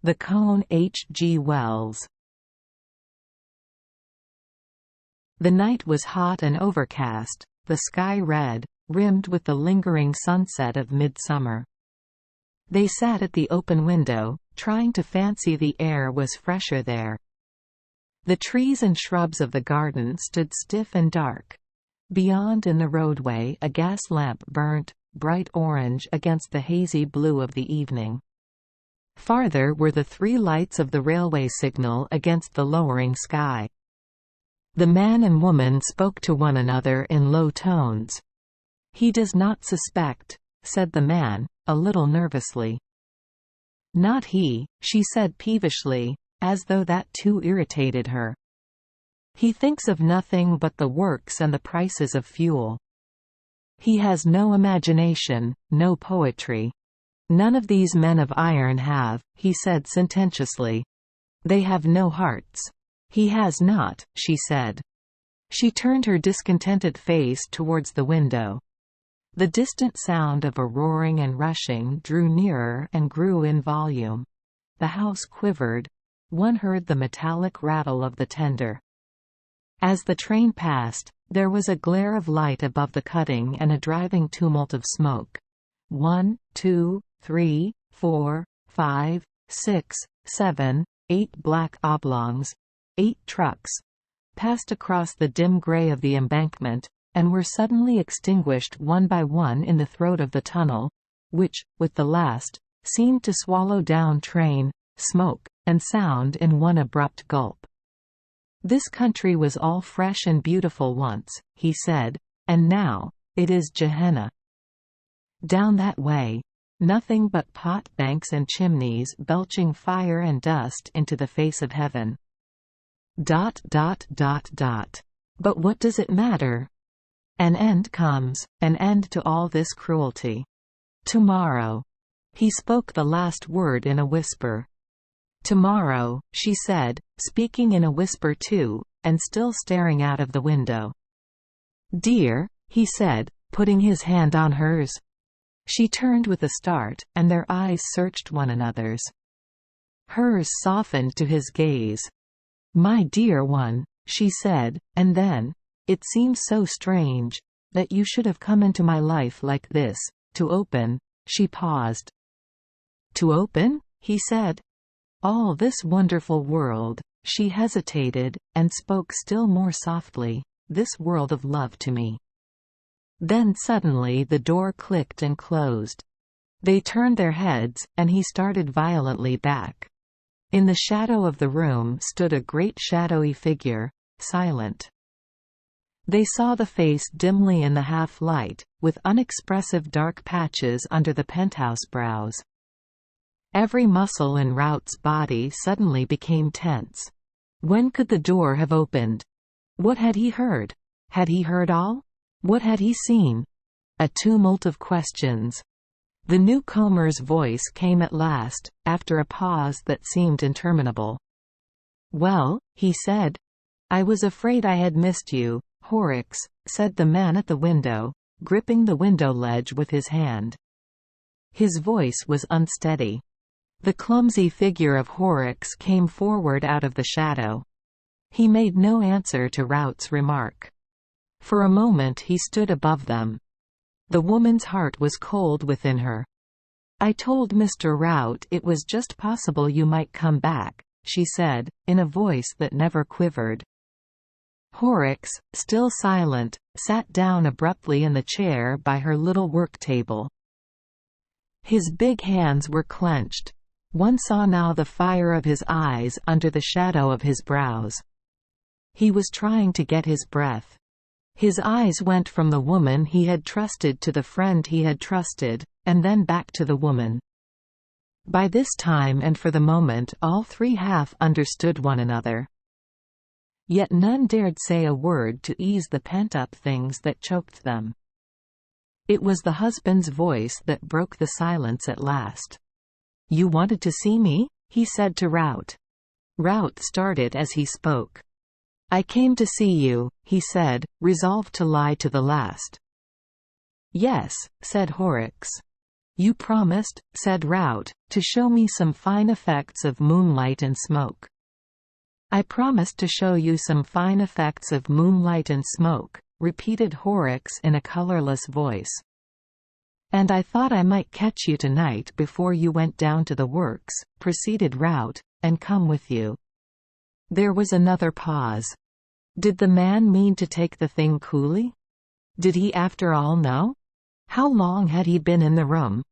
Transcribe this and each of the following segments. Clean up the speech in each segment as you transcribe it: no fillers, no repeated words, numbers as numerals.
The Cone. H. G. Wells. The night was hot and overcast, the sky red, rimmed with the lingering sunset of midsummer. They sat at the open window, trying to fancy the air was fresher there. The trees and shrubs of the garden stood stiff and dark. Beyond in the roadway a gas lamp burnt, bright orange against the hazy blue of the evening. Farther were the three lights of the railway signal against the lowering sky. The man and woman spoke to one another in low tones. "He does not suspect," said the man, a little nervously. "Not he," she said peevishly, as though that too irritated her. "He thinks of nothing but the works and the prices of fuel. He has no imagination, no poetry. None of these men of iron have," he said sententiously. "They have no hearts." "He has not," she said. She turned her discontented face towards the window. The distant sound of a roaring and rushing drew nearer and grew in volume. The house quivered. One heard the metallic rattle of the tender. As the train passed, there was a glare of light above the cutting and a driving tumult of smoke. 1, 2, 3, 4, 5, 6, 7, 8 black oblongs, 8 trucks, passed across the dim grey of the embankment, and were suddenly extinguished one by one in the throat of the tunnel, which, with the last, seemed to swallow down train, smoke, and sound in one abrupt gulp. "This country was all fresh and beautiful once," he said, "and now, it is Gehenna. Down that way, nothing but pot banks and chimneys belching fire and dust into the face of heaven. ... But what does it matter? An end comes, an end to all this cruelty. Tomorrow." He spoke the last word in a whisper. "Tomorrow," she said, speaking in a whisper too, and still staring out of the window. "Dear," he said, putting his hand on hers. She turned with a start, and their eyes searched one another's. Hers softened to his gaze. "My dear one," she said, and then, "It seems so strange that you should have come into my life like this, to open." She paused. "To open?" he said. "All this wonderful world," she hesitated, and spoke still more softly, "this world of love to me." Then suddenly the door clicked and closed. They turned their heads, and he started violently back. In the shadow of the room stood a great shadowy figure, silent. They saw the face dimly in the half-light, with unexpressive dark patches under the penthouse brows. Every muscle in Rout's body suddenly became tense. When could the door have opened? What had he heard? Had he heard all? What had he seen? A tumult of questions. The newcomer's voice came at last, after a pause that seemed interminable. "Well," he said. "I was afraid I had missed you, Horrocks," said the man at the window, gripping the window ledge with his hand. His voice was unsteady. The clumsy figure of Horrocks came forward out of the shadow. He made no answer to Rout's remark. For a moment he stood above them. The woman's heart was cold within her. "I told Mr. Rout it was just possible you might come back," she said, in a voice that never quivered. Horrocks, still silent, sat down abruptly in the chair by her little work table. His big hands were clenched. One saw now the fire of his eyes under the shadow of his brows. He was trying to get his breath. His eyes went from the woman he had trusted to the friend he had trusted, and then back to the woman. By this time and for the moment all three half understood one another. Yet none dared say a word to ease the pent-up things that choked them. It was the husband's voice that broke the silence at last. "You wanted to see me?" he said to Rout. Rout started as he spoke. "I came to see you," he said, resolved to lie to the last. "Yes," said Horrocks. "You promised," said Rout, "to show me some fine effects of moonlight and smoke." "I promised to show you some fine effects of moonlight and smoke," repeated Horrocks in a colorless voice. "And I thought I might catch you tonight before you went down to the works," proceeded Rout, "and come with you." There was another pause. Did the man mean to take the thing coolly? Did he after all know? How long had he been in the room?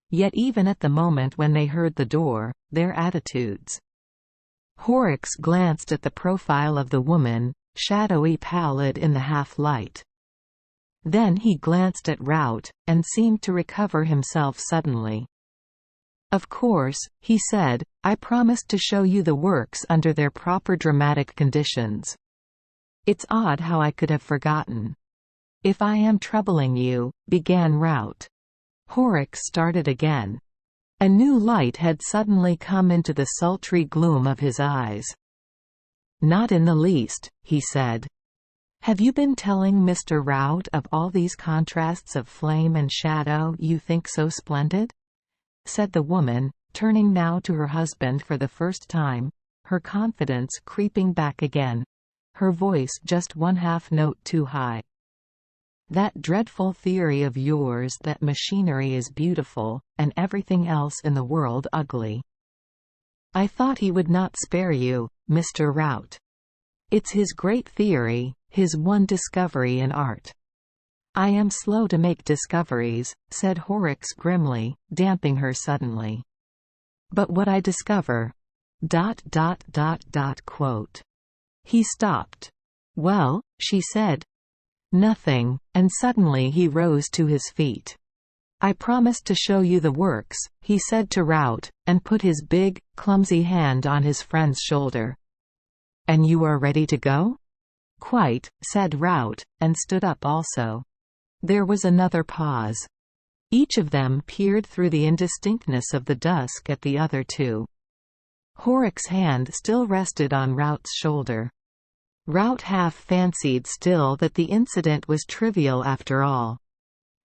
Yet even at the moment when they heard the door, their attitudes. Horrocks glanced at the profile of the woman, shadowy pallid in the half-light. Then he glanced at Rout, and seemed to recover himself suddenly. "Of course," he said, "I promised to show you the works under their proper dramatic conditions. It's odd how I could have forgotten." "If I am troubling you," began Rout. Horrocks started again. A new light had suddenly come into the sultry gloom of his eyes. "Not in the least," he said. "Have you been telling Mr. Rout of all these contrasts of flame and shadow you think so splendid?" said the woman, turning now to her husband for the first time, her confidence creeping back again, her voice just one half note too high. "That dreadful theory of yours that machinery is beautiful, and everything else in the world ugly. I thought he would not spare you, Mr. Rout. It's his great theory, his one discovery in art." "I am slow to make discoveries," said Horrocks grimly, damping her suddenly. "But what I discover…" Quote. He stopped. "Well," she said. "Nothing," and suddenly he rose to his feet. "I promised to show you the works," he said to Rout, and put his big, clumsy hand on his friend's shoulder. "And you are ready to go?" "Quite," said Rout, and stood up also. There was another pause. Each of them peered through the indistinctness of the dusk at the other two. Horrocks' hand still rested on Rout's shoulder. Rout half fancied still that the incident was trivial after all.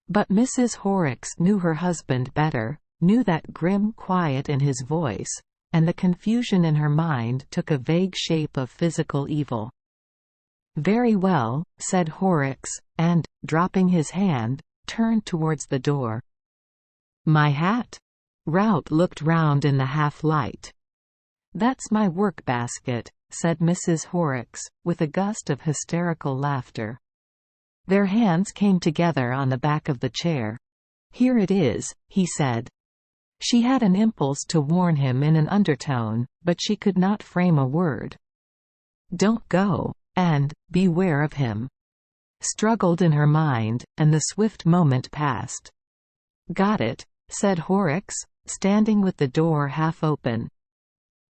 But Mrs. Horrocks knew her husband better, knew that grim quiet in his voice, and the confusion in her mind took a vague shape of physical evil. "Very well," said Horrocks, and, dropping his hand, turned towards the door. "My hat?" Rout looked round in the half-light. "That's my work-basket," said Mrs. Horrocks, with a gust of hysterical laughter. Their hands came together on the back of the chair. "Here it is," he said. She had an impulse to warn him in an undertone, but she could not frame a word. "Don't go," and "beware of him," struggled in her mind, and the swift moment passed. "Got it," said Horrocks, standing with the door half open.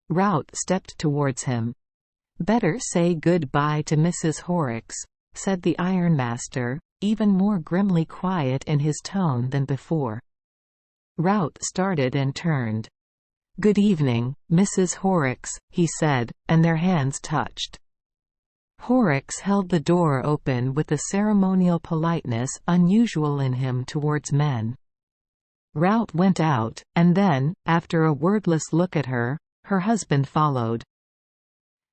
Rout stepped towards him. "Better say good-bye to Mrs. Horrocks," said the ironmaster, even more grimly quiet in his tone than before. Rout started and turned. "Good evening, Mrs. Horrocks," he said, and their hands touched. Horrocks held the door open with the ceremonial politeness unusual in him towards men. Rout went out, and then, after a wordless look at her, her husband followed.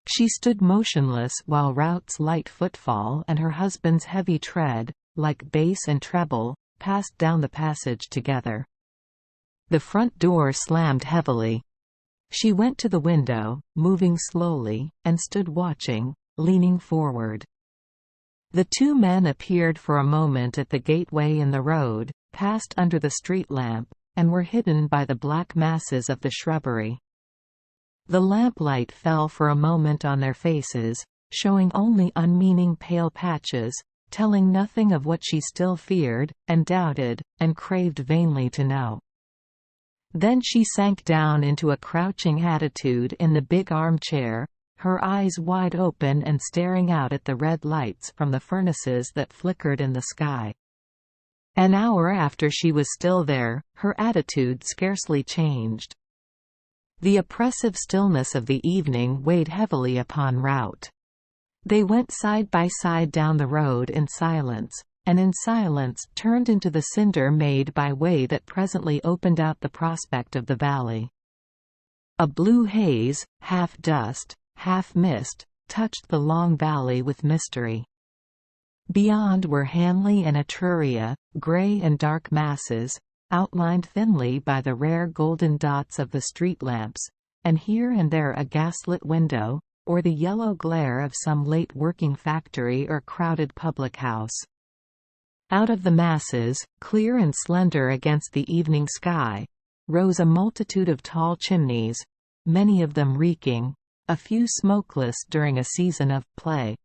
She stood motionless while Rout's light footfall and her husband's heavy tread, like bass and treble, passed down the passage together. The front door slammed heavily. She went to the window, moving slowly, and stood watching, leaning forward. The two men appeared for a moment at the gateway in the road, passed under the street lamp, and were hidden by the black masses of the shrubbery. The lamplight fell for a moment on their faces, showing only unmeaning pale patches, telling nothing of what she still feared, and doubted, and craved vainly to know. Then she sank down into a crouching attitude in the big armchair, her eyes wide open and staring out at the red lights from the furnaces that flickered in the sky. An hour after she was still there, her attitude scarcely changed. The oppressive stillness of the evening weighed heavily upon Rout. They went side by side down the road in silence, and in silence turned into the cinder made by way that presently opened out the prospect of the valley. A blue haze, half dust, half mist, touched the long valley with mystery. Beyond were Hanley and Etruria, grey and dark masses, outlined thinly by the rare golden dots of the street lamps, and here and there a gaslit window, or the yellow glare of some late working factory or crowded public house. Out of the masses, clear and slender against the evening sky, rose a multitude of tall chimneys, many of them reeking, a few smokeless during a season of play.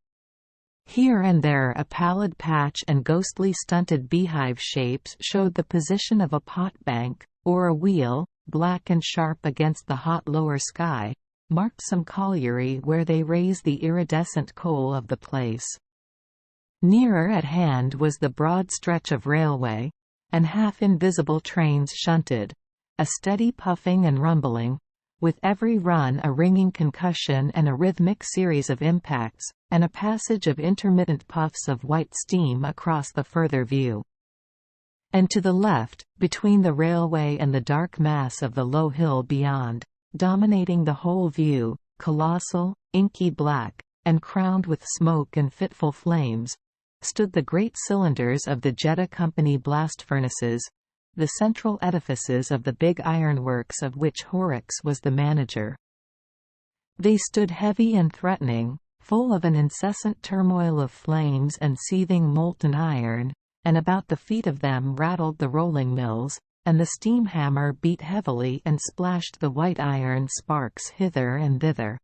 Here and there a pallid patch and ghostly stunted beehive shapes showed the position of a pot-bank, or a wheel, black and sharp against the hot lower sky, marked some colliery where they raise the iridescent coal of the place. Nearer at hand was the broad stretch of railway, and half-invisible trains shunted, a steady puffing and rumbling, with every run a ringing concussion and a rhythmic series of impacts, and a passage of intermittent puffs of white steam across the further view. And to the left, between the railway and the dark mass of the low hill beyond, dominating the whole view, colossal, inky black, and crowned with smoke and fitful flames, stood the great cylinders of the Jeddah Company blast furnaces, the central edifices of the big ironworks of which Horrocks was the manager. They stood heavy and threatening, full of an incessant turmoil of flames and seething molten iron, and about the feet of them rattled the rolling mills, and the steam hammer beat heavily and splashed the white iron sparks hither and thither.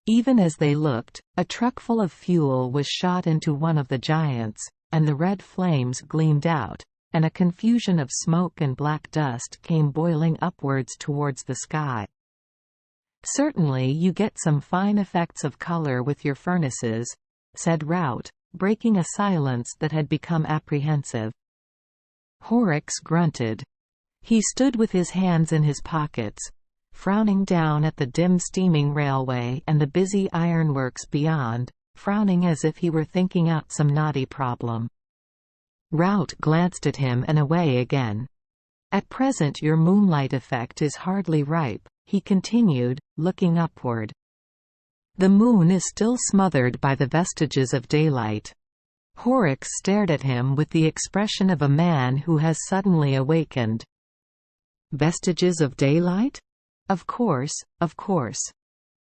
Even as they looked, a truckful of fuel was shot into one of the giants, and the red flames gleamed out, and a confusion of smoke and black dust came boiling upwards towards the sky. "Certainly you get some fine effects of color with your furnaces," said Rout, breaking a silence that had become apprehensive. Horrocks grunted. He stood with his hands in his pockets, frowning down at the dim steaming railway and the busy ironworks beyond, frowning as if he were thinking out some knotty problem. Rout glanced at him and away again. "At present your moonlight effect is hardly ripe," he continued, looking upward. "The moon is still smothered by the vestiges of daylight." Horrocks stared at him with the expression of a man who has suddenly awakened. "Vestiges of daylight? Of course, of course."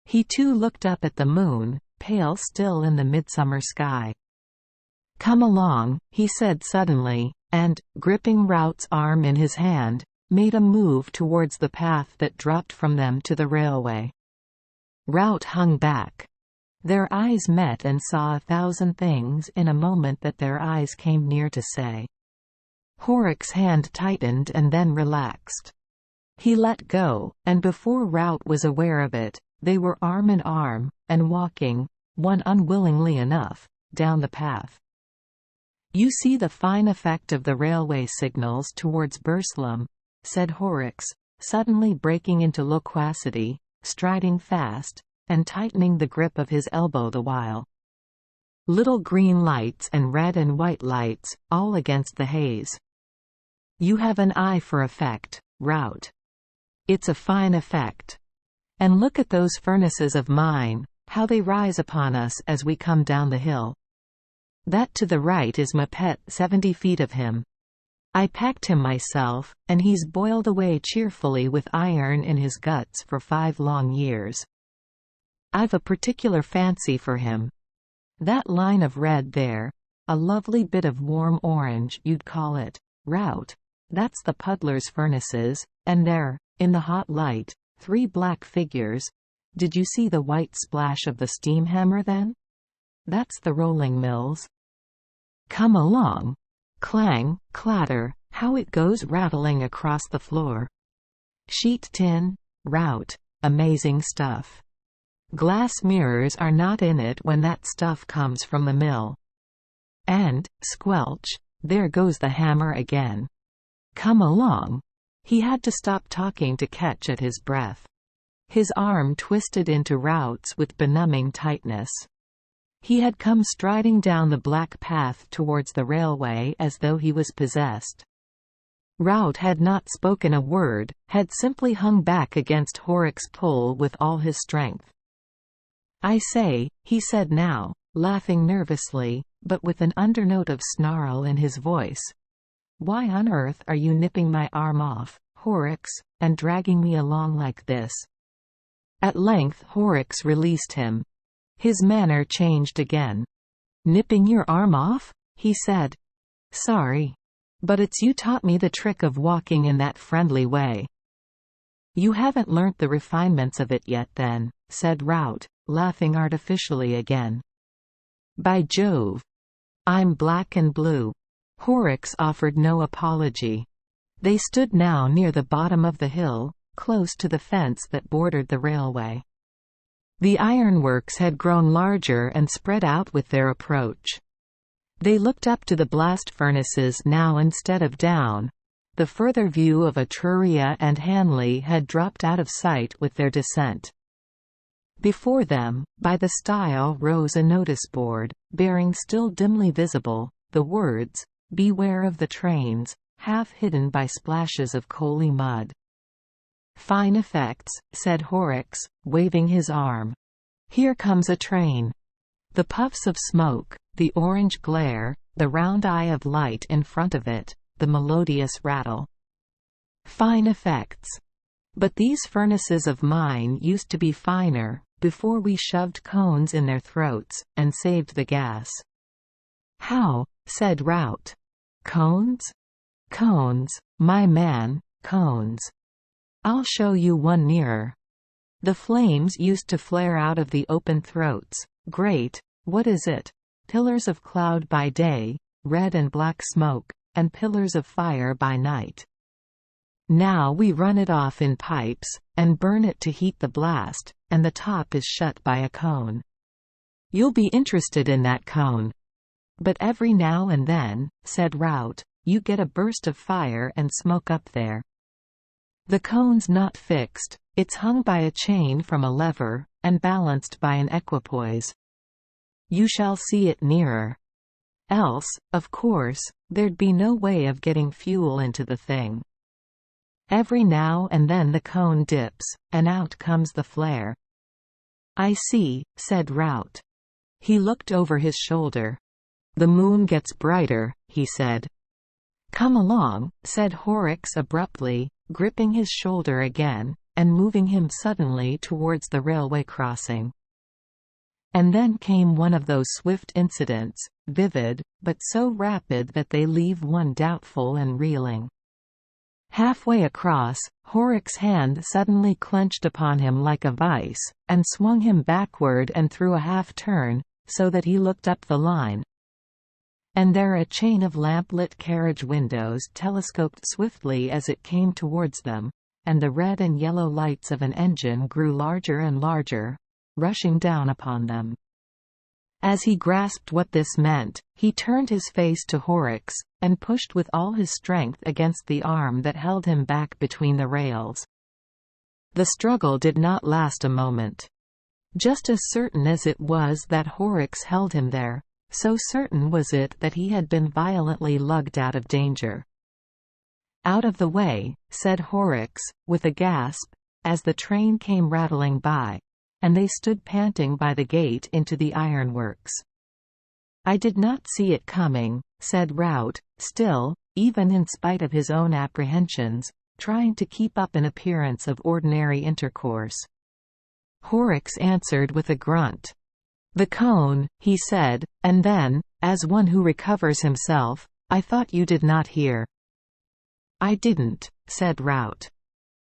He too looked up at the moon, pale still in the midsummer sky. "Come along," he said suddenly, and, gripping Rout's arm in his hand, made a move towards the path that dropped from them to the railway. Rout hung back. Their eyes met and saw 1,000 things in a moment that their eyes came near to say. Horrocks' hand tightened and then relaxed. He let go, and before Rout was aware of it, they were arm in arm, and walking, one unwillingly enough, down the path. "You see the fine effect of the railway signals towards Burslem," said Horrocks, suddenly breaking into loquacity, striding fast, and tightening the grip of his elbow the while. "Little green lights and red and white lights, all against the haze. You have an eye for effect, Rout. It's a fine effect. And look at those furnaces of mine, how they rise upon us as we come down the hill. That to the right is my pet, 70 feet of him. I packed him myself, and he's boiled away cheerfully with iron in his guts for 5 long years. I've a particular fancy for him. That line of red there, a lovely bit of warm orange you'd call it, Rout, that's the puddler's furnaces, and there, in the hot light, 3 black figures. Did you see the white splash of the steam hammer then? That's the rolling mills. Come along. Clang, clatter, how it goes rattling across the floor. Sheet tin, Rout, amazing stuff. Glass mirrors are not in it when that stuff comes from the mill. And, squelch, there goes the hammer again. Come along." He had to stop talking to catch at his breath. His arm twisted into Rout's with benumbing tightness. He had come striding down the black path towards the railway as though he was possessed. Rout had not spoken a word, had simply hung back against Horrocks' pull with all his strength. "I say," he said now, laughing nervously, but with an undernote of snarl in his voice. "Why on earth are you nipping my arm off, Horrocks, and dragging me along like this?" At length Horrocks released him. His manner changed again. "Nipping your arm off?" he said. "Sorry. But it's you taught me the trick of walking in that friendly way." "You haven't learnt the refinements of it yet then," said Rout, laughing artificially again. "By Jove! I'm black and blue." Horrocks offered no apology. They stood now near the bottom of the hill, close to the fence that bordered the railway. The ironworks had grown larger and spread out with their approach. They looked up to the blast furnaces now instead of down. The further view of Etruria and Hanley had dropped out of sight with their descent. Before them, by the stile rose a notice board, bearing still dimly visible, the words, "Beware of the trains," half hidden by splashes of coaly mud. "Fine effects," said Horrocks, waving his arm. "Here comes a train." The puffs of smoke, the orange glare, the round eye of light in front of it, the melodious rattle. "Fine effects. But these furnaces of mine used to be finer, before we shoved cones in their throats, and saved the gas." "How?" said Rout. "Cones? Cones, my man, cones. I'll show you one nearer. The flames used to flare out of the open throats, great, what is it? Pillars of cloud by day, red and black smoke, and pillars of fire by night. Now we run it off in pipes, and burn it to heat the blast, and the top is shut by a cone. You'll be interested in that cone. But every now and then," said Rout, "you get a burst of fire and smoke up there. The cone's not fixed, it's hung by a chain from a lever, and balanced by an equipoise. You shall see it nearer. Else, of course, there'd be no way of getting fuel into the thing. Every now and then the cone dips, and out comes the flare." "I see," said Rout. He looked over his shoulder. "The moon gets brighter," he said. "Come along," said Horrocks abruptly, gripping his shoulder again, and moving him suddenly towards the railway crossing. And then came one of those swift incidents, vivid, but so rapid that they leave one doubtful and reeling. Halfway across, Horrocks' hand suddenly clenched upon him like a vice, and swung him backward and through a half-turn, so that he looked up the line. And there a chain of lamp-lit carriage windows telescoped swiftly as it came towards them, and the red and yellow lights of an engine grew larger and larger, rushing down upon them. As he grasped what this meant, he turned his face to Horrocks, and pushed with all his strength against the arm that held him back between the rails. The struggle did not last a moment. Just as certain as it was that Horrocks held him there, so certain was it that he had been violently lugged out of danger. "Out of the way," said Horrocks, with a gasp, as the train came rattling by, and they stood panting by the gate into the ironworks. "I did not see it coming," said Rout, still, even in spite of his own apprehensions, trying to keep up an appearance of ordinary intercourse. Horrocks answered with a grunt. "The cone," he said, and then, as one who recovers himself, "I thought you did not hear." "I didn't," said Rout.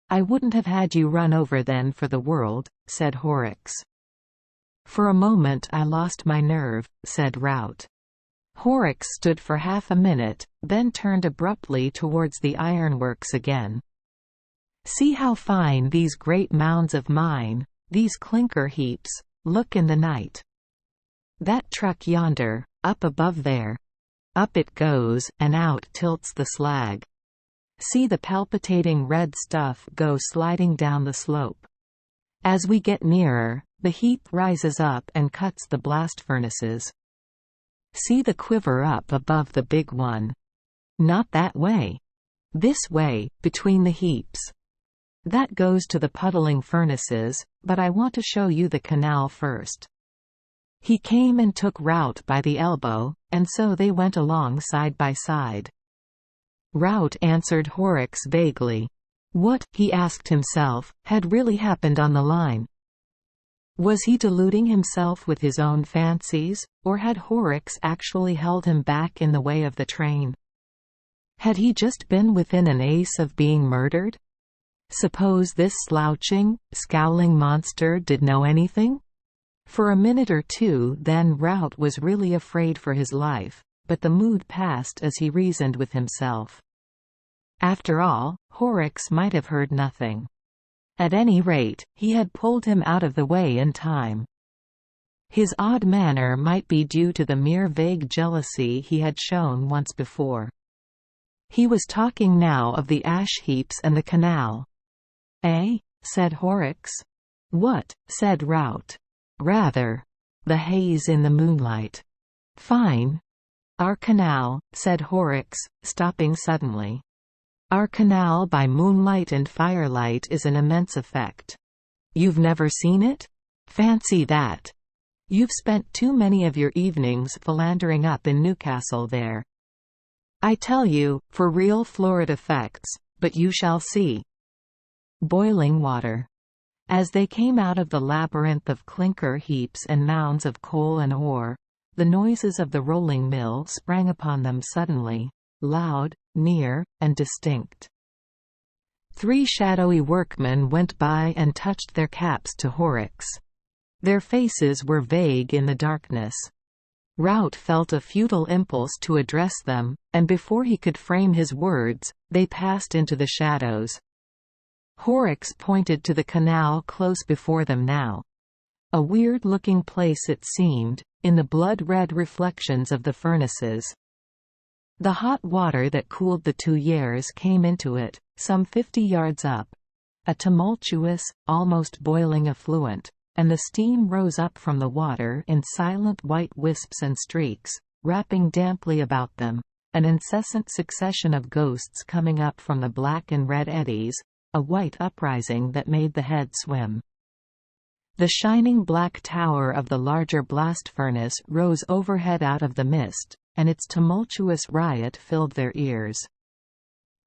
"I wouldn't have had you run over then for the world," said Horrocks. "For a moment I lost my nerve," said Rout. Horrocks stood for half a minute, then turned abruptly towards the ironworks again. "See how fine these great mounds of mine, these clinker heaps, look in the night. That truck yonder, up above there. Up it goes, and out tilts the slag. See the palpitating red stuff go sliding down the slope. As we get nearer, The heap rises up and cuts the blast furnaces. See the quiver up above the big one. Not that way. This way, between the heaps. That goes to the puddling furnaces, but I want to show you the canal first. He came and took Rout by the elbow, and so they went along side by side. Rout answered Horrocks vaguely. What, he asked himself, had really happened on the line? Was he deluding himself with his own fancies, or had Horrocks actually held him back in the way of the train? Had he just been within an ace of being murdered? Suppose this slouching, scowling monster did know anything? For a minute or two then Rout was really afraid for his life, but the mood passed as he reasoned with himself. After all, Horrocks might have heard nothing. At any rate, he had pulled him out of the way in time. His odd manner might be due to the mere vague jealousy he had shown once before. He was talking now of the ash heaps and the canal. "Eh?" said Horrocks. "What?" said Rout. "Rather. The haze in the moonlight." "Fine." "Our canal," said Horrocks, stopping suddenly. "Our canal by moonlight and firelight is an immense effect. You've never seen it? Fancy that. You've spent too many of your evenings philandering up in Newcastle there. I tell you, for real florid effects, but you shall see." Boiling water. As they came out of the labyrinth of clinker heaps and mounds of coal and ore, the noises of the rolling mill sprang upon them suddenly, loud, near, and distinct. 3 shadowy workmen went by and touched their caps to Horrocks. Their faces were vague in the darkness. Rout felt a futile impulse to address them, and before he could frame his words, they passed into the shadows. Horrocks pointed to the canal close before them now. A weird-looking place it seemed, in the blood-red reflections of the furnaces. The hot water that cooled the Tuyeres came into it, some 50 yards up. A tumultuous, almost boiling effluent, and the steam rose up from the water in silent white wisps and streaks, wrapping damply about them, an incessant succession of ghosts coming up from the black and red eddies, a white uprising that made the head swim. The shining black tower of the larger blast furnace rose overhead out of the mist, and its tumultuous riot filled their ears.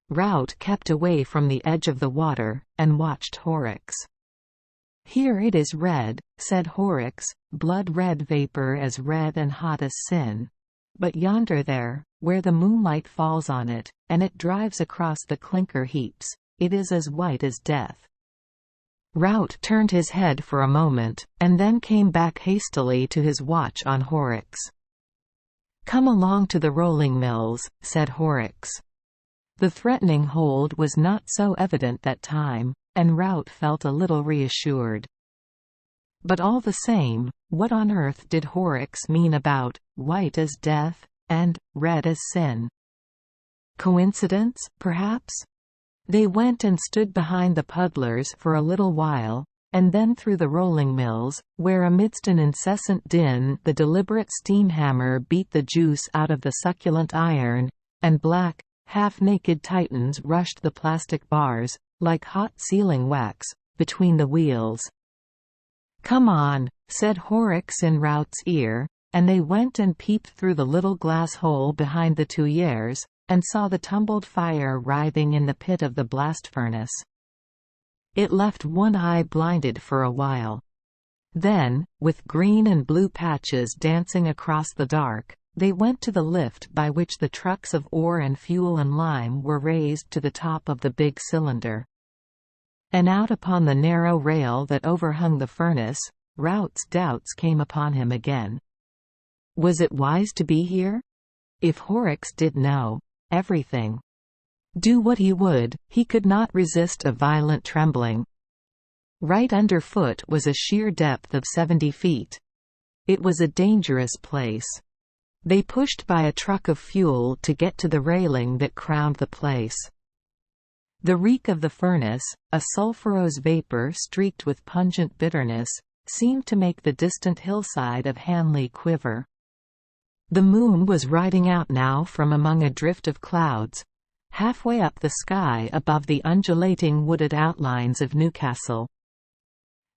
Rout kept away from the edge of the water, and watched Horrocks. "Here it is red," said Horrocks, "blood-red vapor as red and hot as sin. But yonder there, where the moonlight falls on it, and it drives across the clinker heaps, it is as white as death." Rout turned his head for a moment, and then came back hastily to his watch on Horrocks. "Come along to the rolling mills," said Horrocks. The threatening hold was not so evident that time, and Rout felt a little reassured. But all the same, what on earth did Horrocks mean about "white as death" and "red as sin"? Coincidence, perhaps? They went and stood behind the puddlers for a little while, and then through the rolling mills, where amidst an incessant din the deliberate steam hammer beat the juice out of the succulent iron, and black, half-naked titans rushed the plastic bars, like hot sealing wax, between the wheels. "Come on," said Horrocks in Rout's ear, and they went and peeped through the little glass hole behind the Tuyeres, and saw the tumbled fire writhing in the pit of the blast furnace. It left one eye blinded for a while. Then, with green and blue patches dancing across the dark, they went to the lift by which the trucks of ore and fuel and lime were raised to the top of the big cylinder. And out upon the narrow rail that overhung the furnace, Rout's doubts came upon him again. Was it wise to be here? If Horrocks did know everything. Do what he would, he could not resist a violent trembling. Right underfoot was a sheer depth of 70 feet. It was a dangerous place. They pushed by a truck of fuel to get to the railing that crowned the place. The reek of the furnace, a sulphurous vapor streaked with pungent bitterness, seemed to make the distant hillside of Hanley quiver. The moon was riding out now from among a drift of clouds, halfway up the sky above the undulating wooded outlines of Newcastle.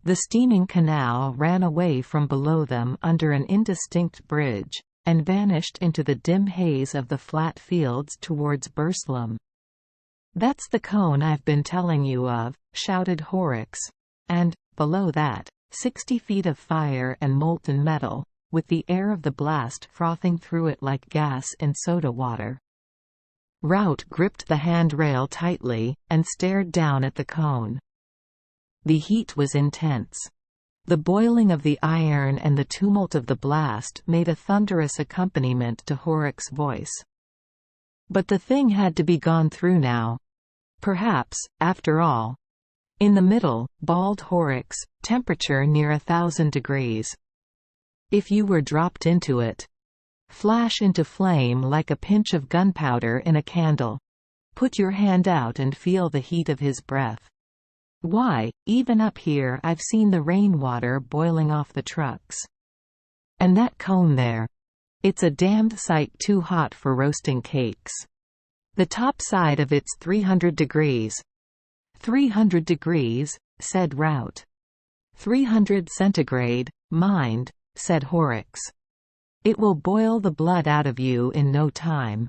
The steaming canal ran away from below them under an indistinct bridge, and vanished into the dim haze of the flat fields towards Burslem. "That's the cone I've been telling you of," shouted Horrocks. "And, below that, 60 feet of fire and molten metal, with the air of the blast frothing through it like gas in soda water." Rout gripped the handrail tightly, and stared down at the cone. The heat was intense. The boiling of the iron and the tumult of the blast made a thunderous accompaniment to Horrocks' voice. But the thing had to be gone through now. Perhaps, after all. In the middle, bawled Horrocks, temperature near 1,000 degrees. If you were dropped into it. Flash into flame like a pinch of gunpowder in a candle. Put your hand out and feel the heat of his breath. Why, even up here I've seen the rainwater boiling off the trucks. And that cone there. It's a damned sight too hot for roasting cakes. The top side of it's 300 degrees. 300 degrees, said Rout. 300 centigrade, mind, said Horrocks. It will boil the blood out of you in no time.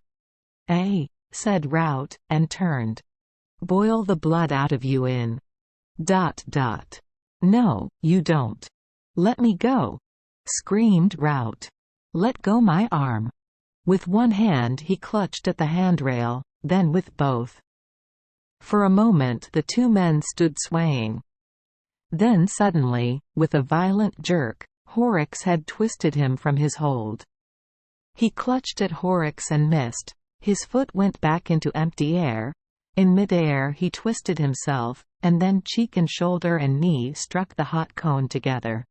Eh, said Rout, and turned. Boil the blood out of you in. ... No, you don't. Let me go, screamed Rout. Let go my arm. With one hand he clutched at the handrail, then with both. For a moment the two men stood swaying. Then suddenly, with a violent jerk, Horrocks had twisted him from his hold. He clutched at Horrocks and missed. His foot went back into empty air. In midair he twisted himself, and then cheek and shoulder and knee struck the hot cone together.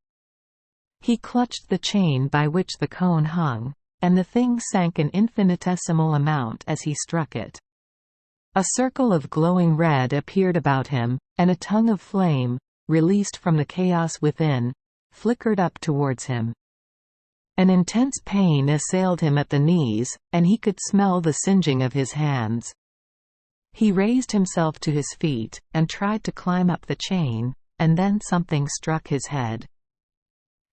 He clutched the chain by which the cone hung, and the thing sank an infinitesimal amount as he struck it. A circle of glowing red appeared about him, and a tongue of flame, released from the chaos within, flickered up towards him. An intense pain assailed him at the knees, and he could smell the singeing of his hands. He raised himself to his feet, and tried to climb up the chain, and then something struck his head.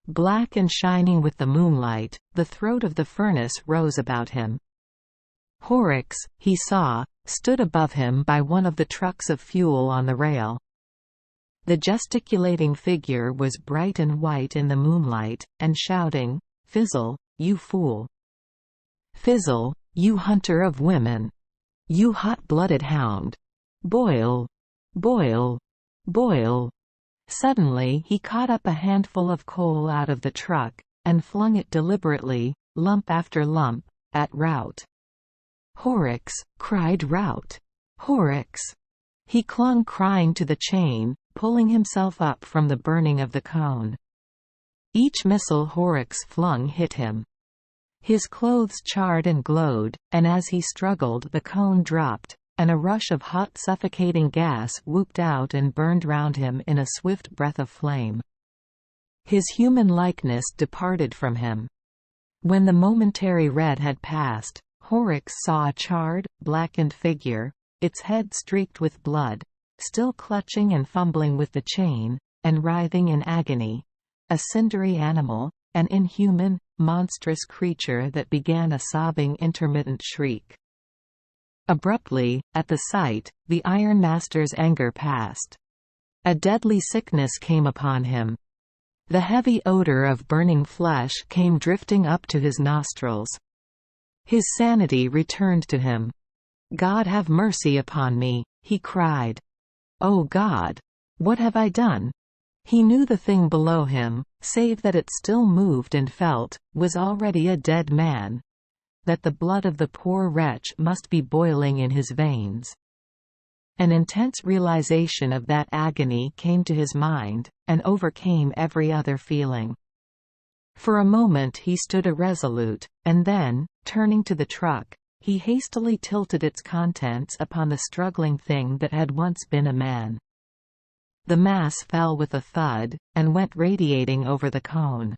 Black and shining with the moonlight, the throat of the furnace rose about him. Horrocks, he saw, stood above him by one of the trucks of fuel on the rail. The gesticulating figure was bright and white in the moonlight, and shouting, "Fizzle, you fool! Fizzle, you hunter of women! You hot-blooded hound! Boil! Boil! Boil!" Suddenly he caught up a handful of coal out of the truck, and flung it deliberately, lump after lump, at Rout. "Horrocks!" cried Rout. "Horrocks!" He clung crying to the chain, pulling himself up from the burning of the cone. Each missile Horrocks flung hit him. His clothes charred and glowed, and as he struggled the cone dropped, and a rush of hot suffocating gas whooped out and burned round him in a swift breath of flame. His human likeness departed from him. When the momentary red had passed, Horrocks saw a charred, blackened figure, its head streaked with blood, still clutching and fumbling with the chain, and writhing in agony. A cindery animal, an inhuman, monstrous creature that began a sobbing intermittent shriek. Abruptly, at the sight, the ironmaster's anger passed. A deadly sickness came upon him. The heavy odor of burning flesh came drifting up to his nostrils. His sanity returned to him. "God have mercy upon me," he cried. "Oh God! What have I done?" He knew the thing below him, save that it still moved and felt, was already a dead man. That the blood of the poor wretch must be boiling in his veins. An intense realization of that agony came to his mind, and overcame every other feeling. For a moment he stood irresolute, and then, turning to the truck, he hastily tilted its contents upon the struggling thing that had once been a man. The mass fell with a thud, and went radiating over the cone.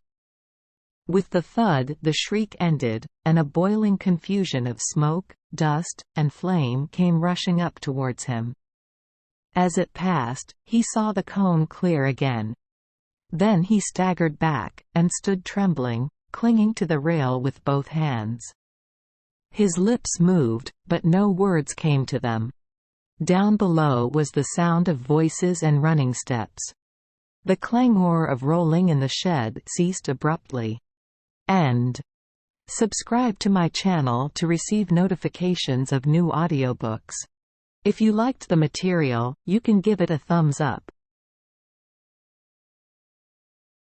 With the thud the shriek ended, and a boiling confusion of smoke, dust, and flame came rushing up towards him. As it passed, he saw the cone clear again. Then he staggered back, and stood trembling, clinging to the rail with both hands. His lips moved, but no words came to them. Down below was the sound of voices and running steps. The clangor of rolling in the shed ceased abruptly. End. Subscribe to my channel to receive notifications of new audiobooks. If you liked the material, you can give it a thumbs up.